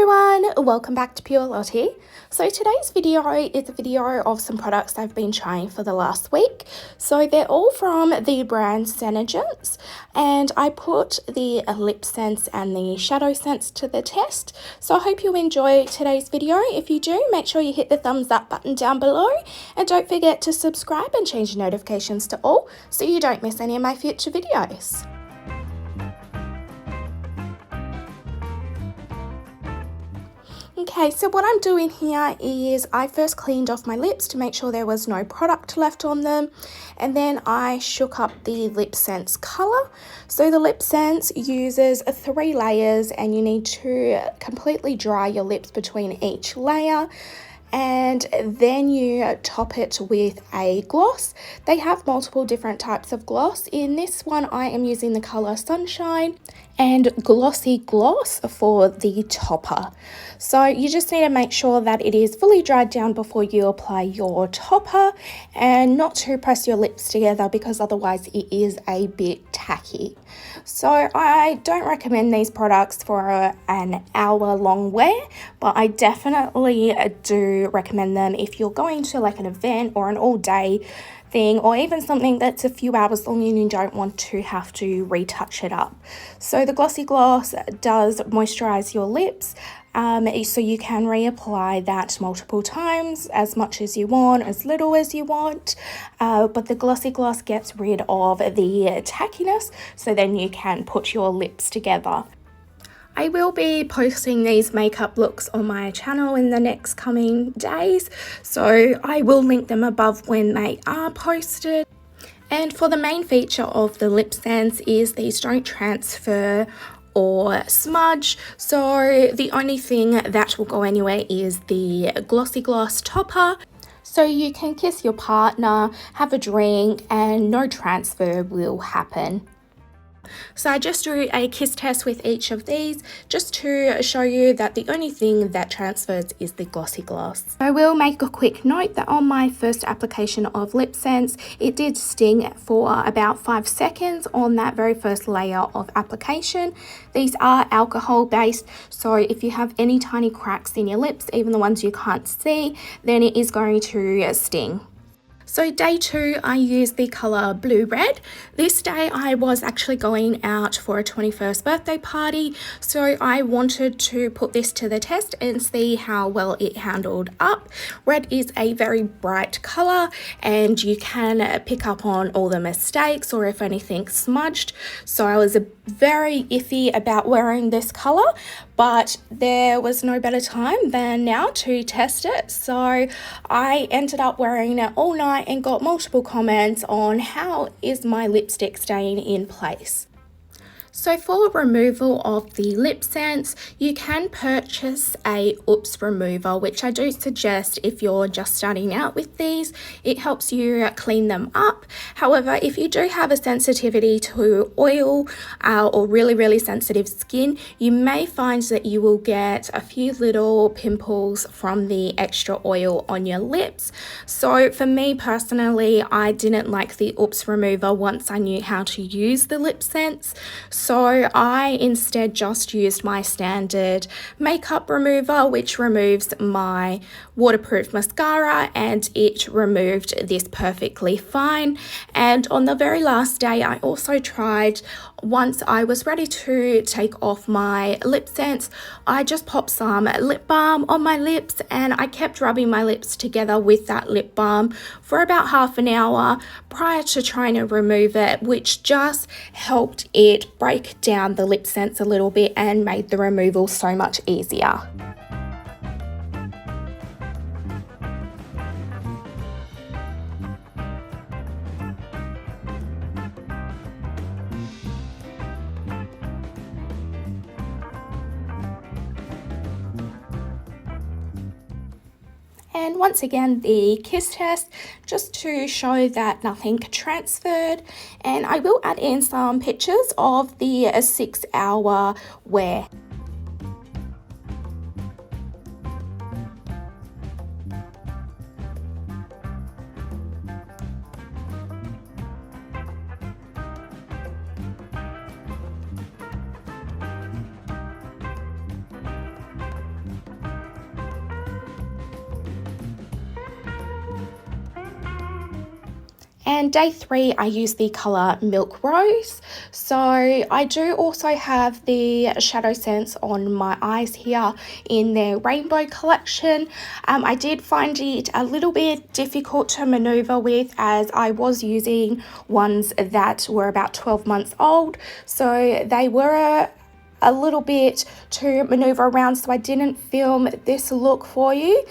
everyone, welcome back to Pure Lottie. So today's video is a video of some products I've been trying for the last week. So they're all from the brand Senegence, and I put the Lipsense and the Shadowsense to the test. So I hope you enjoy today's video. If you do, make sure you hit the thumbs up button down below, and don't forget to subscribe and change notifications to all so you don't miss any of my future videos. Okay, so what I'm doing here is I first cleaned off my lips to make sure there was no product left on them, and then I shook up the Lipsense colour. So the Lipsense uses 3 layers, and you need to completely dry your lips between each layer, and then you top it with a gloss. They have multiple different types of gloss. In this one I am using the colour Sunshine and Glossy Gloss for the topper. So you just need to make sure that it is fully dried down before you apply your topper, and not to press your lips together because otherwise it is a bit tacky. So I don't recommend these products for an hour-long wear, but I definitely do recommend them if you're going to like an event or an all-day thing, or even something that's a few hours long and you don't want to have to retouch it up. So the Glossy Gloss does moisturize your lips, so you can reapply that multiple times, as much as you want, as little as you want, but the Glossy Gloss gets rid of the tackiness, so then you can put your lips together. I will be posting these makeup looks on my channel in the next coming days, so I will link them above when they are posted. And for the main feature of the Lipsense is these don't transfer or smudge, so the only thing that will go anywhere is the Glossy Gloss topper. So you can kiss your partner, have a drink, and no transfer will happen. So I just drew a kiss test with each of these just to show you that the only thing that transfers is the Glossy Gloss. I will make a quick note that on my first application of Lipsense, it did sting for about 5 seconds on that very first layer of application. These are alcohol based, so if you have any tiny cracks in your lips, even the ones you can't see, then it is going to sting. So day 2, I used the colour Blue-Red. This day I was actually going out for a 21st birthday party, so I wanted to put this to the test and see how well it handled up. Red is a very bright colour, and you can pick up on all the mistakes or if anything's smudged. So I was very iffy about wearing this colour, but there was no better time than now to test it. So I ended up wearing it all night and got multiple comments on how is my lipstick staying in place. So for removal of the Lipsense, you can purchase a Oops remover, which I do suggest if you're just starting out with these. It helps you clean them up. However, if you do have a sensitivity to oil or really sensitive skin, you may find that you will get a few little pimples from the extra oil on your lips. So for me personally, I didn't like the Oops remover once I knew how to use the Lipsense. So I instead just used my standard makeup remover, which removes my waterproof mascara, and it removed this perfectly fine. And on the very last day, I also tried, once I was ready to take off my Lipsense, I just popped some lip balm on my lips, and I kept rubbing my lips together with that lip balm for about half an hour prior to trying to remove it, which just helped it break down the Lipsense a little bit and made the removal so much easier. And once again, the kiss test, just to show that nothing transferred. And I will add in some pictures of the 6-hour wear. And day 3, I use the colour Milk Rose. So I do also have the Shadowsense on my eyes here in their Rainbow collection. I did find it a little bit difficult to manoeuvre with, as I was using ones that were about 12 months old. So they were a little bit to manoeuvre around, so I didn't film this look for you,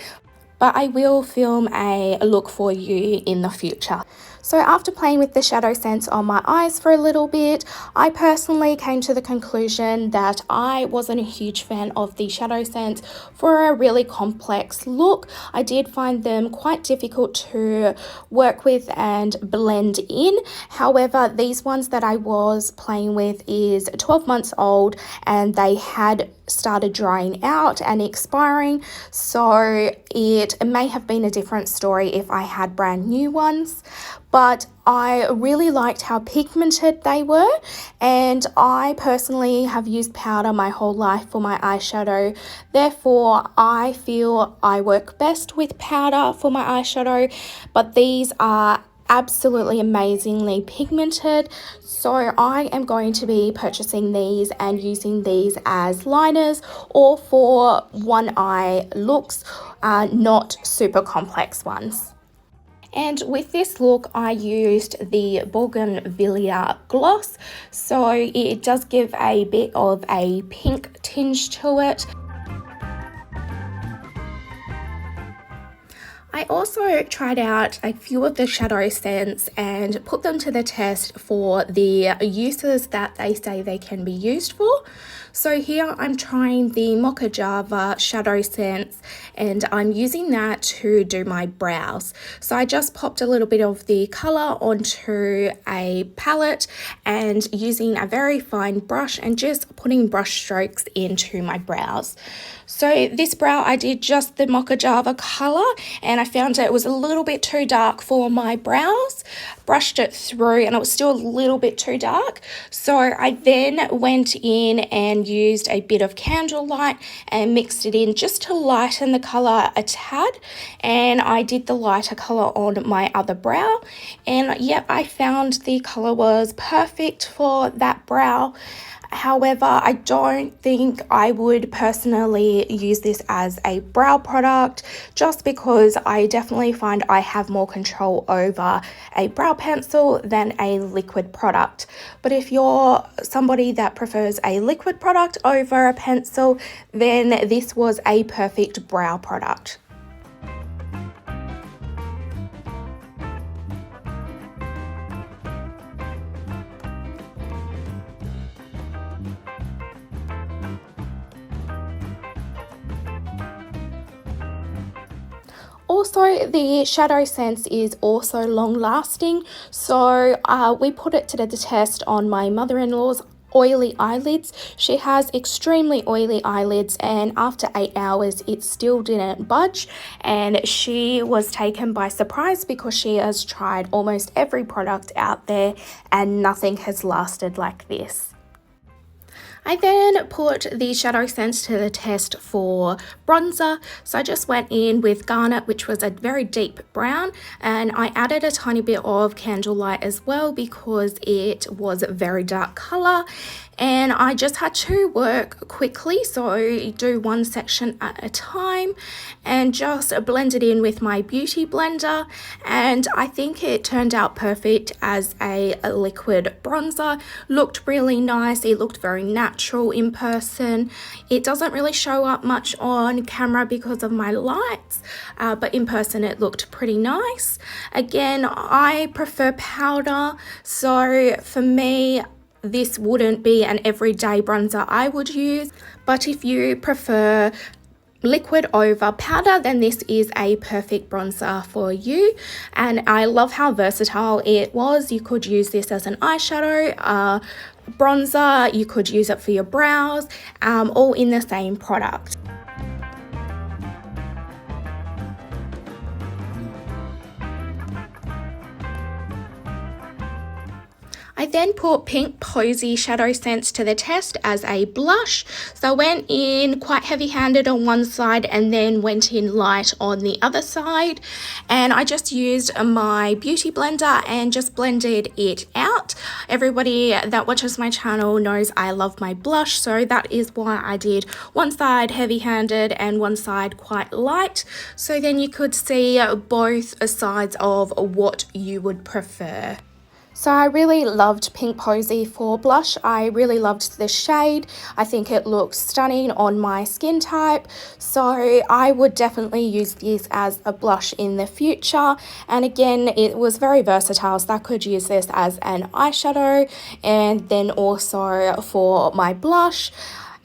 but I will film a look for you in the future. So after playing with the Shadowsense on my eyes for a little bit, I personally came to the conclusion that I wasn't a huge fan of the Shadowsense for a really complex look. I did find them quite difficult to work with and blend in. However, these ones that I was playing with is 12 months old and they had started drying out and expiring, so it may have been a different story if I had brand new ones. But I really liked how pigmented they were, and I personally have used powder my whole life for my eyeshadow. Therefore, I feel I work best with powder for my eyeshadow, but these are absolutely amazingly pigmented, so I am going to be purchasing these and using these as liners or for one eye looks, not super complex ones. And with this look, I used the Bougainvillea gloss, so it does give a bit of a pink tinge to it. I also tried out a few of the Shadowsense and put them to the test for the uses that they say they can be used for. So here I'm trying the Mocha Java Shadowsense and I'm using that to do my brows. So I just popped a little bit of the colour onto a palette and using a very fine brush and just putting brush strokes into my brows. So this brow I did just the Mocha Java colour and I found it was a little bit too dark for my brows. Brushed it through and it was still a little bit too dark. So I then went in and used a bit of candlelight and mixed it in just to lighten the colour a tad. And I did the lighter colour on my other brow. And yep, I found the colour was perfect for that brow. However, I don't think I would personally use this as a brow product just because I definitely find I have more control over a brow pencil than a liquid product. But if you're somebody that prefers a liquid product over a pencil, then this was a perfect brow product. Also, the Shadowsense is also long lasting, so we put it to the test on my mother-in-law's oily eyelids. She has extremely oily eyelids and after 8 hours it still didn't budge, and she was taken by surprise because she has tried almost every product out there and nothing has lasted like this. I then put the Shadowsense to the test for bronzer. So I just went in with Garnet, which was a very deep brown, and I added a tiny bit of Candlelight as well because it was a very dark colour. And I just had to work quickly, so do one section at a time and just blend it in with my beauty blender, and I think it turned out perfect as a liquid bronzer. Looked really nice, it looked very natural in person. It doesn't really show up much on camera because of my lights, but in person it looked pretty nice. Again, I prefer powder, so for me this wouldn't be an everyday bronzer I would use, but if you prefer liquid over powder, then this is a perfect bronzer for you. And I love how versatile it was. You could use this as an eyeshadow, bronzer, you could use it for your brows, all in the same product. I then put Pink Posy Shadowsense to the test as a blush. So I went in quite heavy-handed on one side and then went in light on the other side. And I just used my beauty blender and just blended it out. Everybody that watches my channel knows I love my blush, so that is why I did one side heavy-handed and one side quite light. So then you could see both sides of what you would prefer. So I really loved Pink Posy for blush. I really loved the shade. I think it looks stunning on my skin type. So I would definitely use this as a blush in the future. And again, it was very versatile. So I could use this as an eyeshadow and then also for my blush.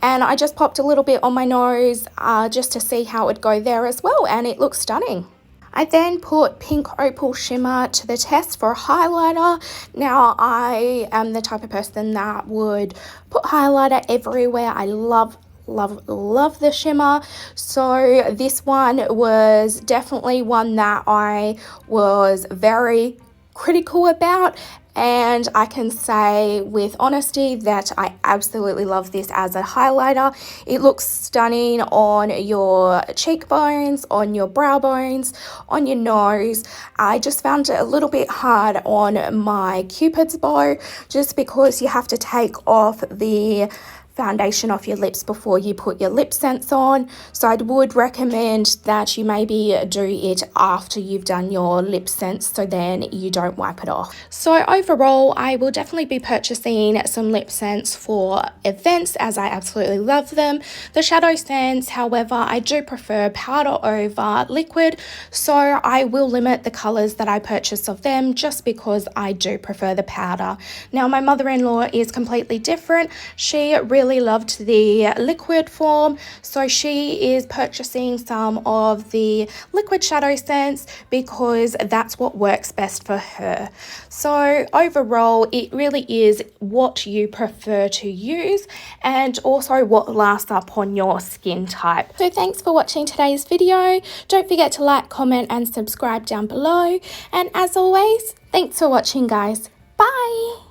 And I just popped a little bit on my nose just to see how it would go there as well. And it looks stunning. I then put Pink Opal Shimmer to the test for a highlighter. Now, I am the type of person that would put highlighter everywhere. I love the shimmer. So this one was definitely one that I was very critical about. And I can say with honesty that I absolutely love this as a highlighter. It looks stunning on your cheekbones, on your brow bones, on your nose. I just found it a little bit hard on my Cupid's bow just because you have to take off the foundation off your lips before you put your Lipsense on. So I would recommend that you maybe do it after you've done your Lipsense so then you don't wipe it off. So overall, I will definitely be purchasing some Lipsense for events as I absolutely love them. The Shadowsense, however, I do prefer powder over liquid, so I will limit the colours that I purchase of them just because I do prefer the powder. Now, my mother-in-law is completely different. She really loved the liquid form, so she is purchasing some of the liquid Shadowsense because that's what works best for her. So overall, it really is what you prefer to use and also what lasts up on your skin type. So thanks for watching today's video. Don't forget to like, comment and subscribe down below, and as always, thanks for watching, guys. Bye.